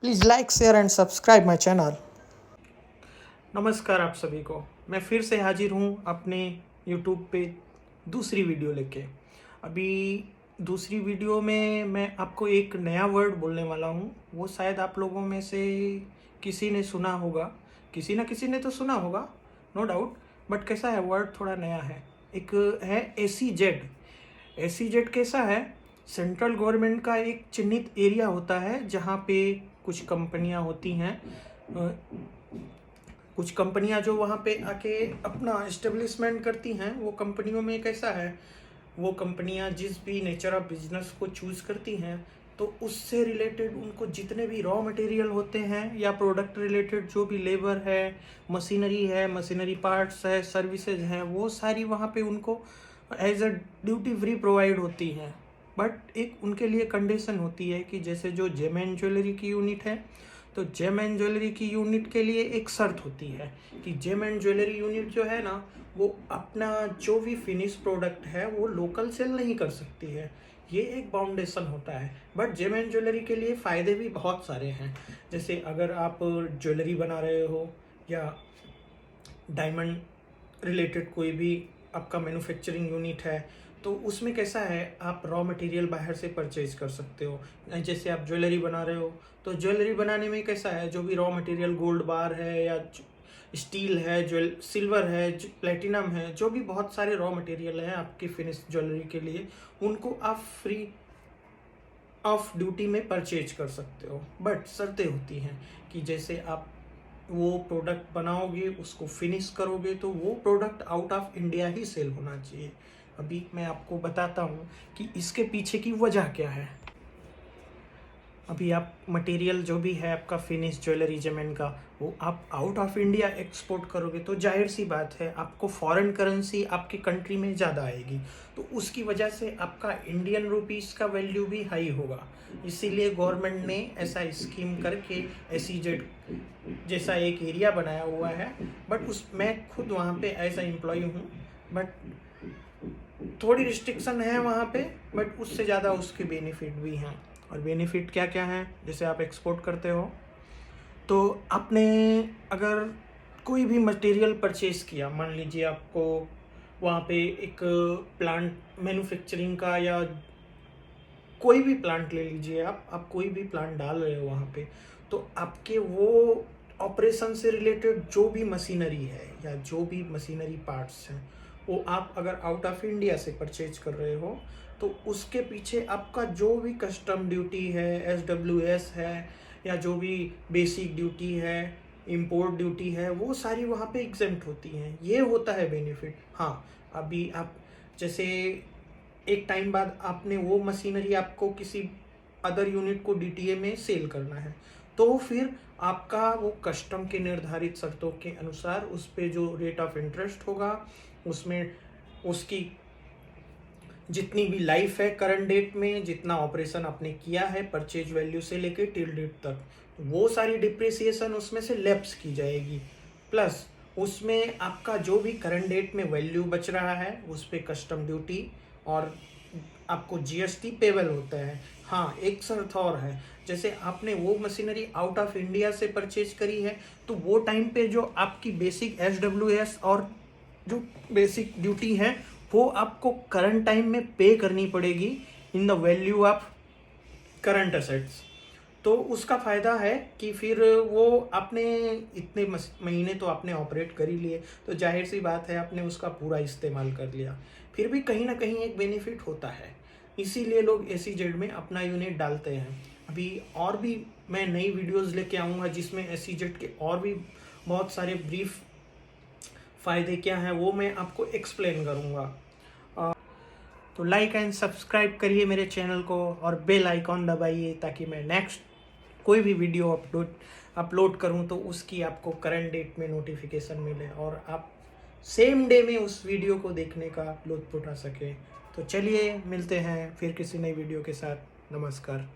Please like, share and subscribe my channel. नमस्कार आप सभी को। मैं फिर से हाजिर हूँ अपने YouTube पे दूसरी वीडियो लेके। अभी दूसरी वीडियो में मैं आपको एक नया वर्ड बोलने वाला हूँ। वो शायद आप लोगों में से किसी ने सुना होगा, किसी ना किसी ने तो सुना होगा, नो डाउट। बट कैसा है, वर्ड थोड़ा नया है। एक है एसीजेड। एसीजेड कैसा है? सेंट्रल गवर्नमेंट का एक चिन्हित एरिया होता है जहाँ पे कुछ कंपनियाँ होती हैं। कुछ कंपनियां जो वहाँ पे आके अपना इस्टेब्लिशमेंट करती हैं। वो कंपनियों में कैसा है, वो कंपनियां जिस भी नेचर ऑफ बिजनेस को चूज़ करती हैं तो उससे रिलेटेड उनको जितने भी रॉ मटेरियल होते हैं या प्रोडक्ट रिलेटेड जो भी लेबर है, मशीनरी पार्ट्स है, सर्विसेज हैं, वो सारी वहाँ पे उनको as a duty free provide होती हैं। बट एक उनके लिए कंडीशन होती है कि जैसे जो जेम एंड ज्वेलरी की यूनिट है, तो जेम एंड ज्वेलरी की यूनिट के लिए एक शर्त होती है कि जेम एंड ज्वेलरी यूनिट जो है ना, वो अपना जो भी फिनिश प्रोडक्ट है वो लोकल सेल नहीं कर सकती है। ये एक बाउंडेशन होता है। बट जेम एंड ज्वेलरी के लिए फ़ायदे भी बहुत सारे हैं। जैसे अगर आप ज्वेलरी बना रहे हो या डायमंड रिलेटेड कोई भी आपका मैन्युफैक्चरिंग यूनिट है, तो उसमें कैसा है, आप रॉ मटेरियल बाहर से परचेज कर सकते हो। जैसे आप ज्वेलरी बना रहे हो तो ज्वेलरी बनाने में कैसा है, जो भी रॉ मटेरियल गोल्ड बार है या स्टील है, सिल्वर है, प्लेटिनम है, जो भी बहुत सारे रॉ मटेरियल हैं आपकी फिनिश ज्वेलरी के लिए, उनको आप फ्री ऑफ ड्यूटी में परचेज कर सकते हो। बट शर्तें होती हैं कि जैसे आप वो प्रोडक्ट बनाओगे, उसको फिनिश करोगे, तो वो प्रोडक्ट आउट ऑफ इंडिया ही सेल होना चाहिए। अभी मैं आपको बताता हूँ कि इसके पीछे की वजह क्या है। अभी आप मटेरियल जो भी है आपका फिनिश ज्वेलरी जेमेन का, वो आप आउट ऑफ इंडिया एक्सपोर्ट करोगे तो जाहिर सी बात है आपको फॉरेन करेंसी आपकी कंट्री में ज़्यादा आएगी। तो उसकी वजह से आपका इंडियन रुपीस का वैल्यू भी हाई होगा। इसीलिए गवर्नमेंट ने ऐसा स्कीम करके एसीजेड जैसा एक एरिया बनाया हुआ है। बट उस मैं खुद वहाँ पे एज ए एम्प्लॉय हूँ। बट थोड़ी रिस्ट्रिक्शन है वहाँ पे, बट उससे ज़्यादा उसके बेनिफिट भी हैं। और बेनिफिट क्या क्या हैं, जैसे आप एक्सपोर्ट करते हो तो आपने अगर कोई भी मटेरियल परचेज किया, मान लीजिए आपको वहाँ पे एक प्लांट मैन्युफैक्चरिंग का या कोई भी प्लांट ले लीजिए, आप कोई भी प्लांट डाल रहे हो वहाँ पे, तो आपके वो ऑपरेशन से रिलेटेड जो भी मशीनरी है या जो भी मशीनरी पार्ट्स हैं, वो आप अगर आउट ऑफ इंडिया से परचेज कर रहे हो तो उसके पीछे आपका जो भी कस्टम ड्यूटी है, SWS है, या जो भी बेसिक ड्यूटी है, इंपोर्ट ड्यूटी है, वो सारी वहाँ पे एग्जेम्प्ट होती हैं। ये होता है बेनिफिट। हाँ, अभी आप जैसे एक टाइम बाद आपने वो मशीनरी आपको किसी अदर यूनिट को DTA में सेल करना है, तो फिर आपका वो कस्टम के निर्धारित शर्तों के अनुसार उस पे जो रेट ऑफ इंटरेस्ट होगा, उसमें उसकी जितनी भी लाइफ है करंट डेट में, जितना ऑपरेशन आपने किया है परचेज वैल्यू से लेके टिल डेट तक, तो वो सारी डिप्रिसिएशन उसमें से लेप्स की जाएगी। प्लस उसमें आपका जो भी करंट डेट में वैल्यू बच रहा है उस पर कस्टम ड्यूटी और आपको GST पेबल होता है। हाँ, एक शर्त और है, जैसे आपने वो मशीनरी आउट ऑफ इंडिया से परचेज करी है तो वो टाइम पे जो आपकी बेसिक SWS और जो बेसिक ड्यूटी है वो आपको करंट टाइम में पे करनी पड़ेगी in the value of current assets. तो उसका फ़ायदा है कि फिर वो आपने इतने महीने तो आपने ऑपरेट कर ही लिए, तो जाहिर सी बात है आपने उसका पूरा इस्तेमाल कर लिया। फिर भी कहीं ना कहीं एक बेनिफिट होता है, इसीलिए लोग SEZ में अपना यूनिट डालते हैं। अभी और भी मैं नई वीडियोस लेके आऊँगा जिसमें SEZ के और भी बहुत सारे ब्रीफ फ़ायदे क्या हैं वो मैं आपको एक्सप्लेन करूँगा। तो लाइक एंड सब्सक्राइब करिए मेरे चैनल को और बेल आइकॉन दबाइए ताकि मैं नेक्स्ट कोई भी वीडियो अपलोड करूं तो उसकी आपको करंट डेट में नोटिफिकेशन मिले और आप सेम डे में उस वीडियो को देखने का लुत्फ उठा सकें। तो चलिए मिलते हैं फिर किसी नई वीडियो के साथ। नमस्कार।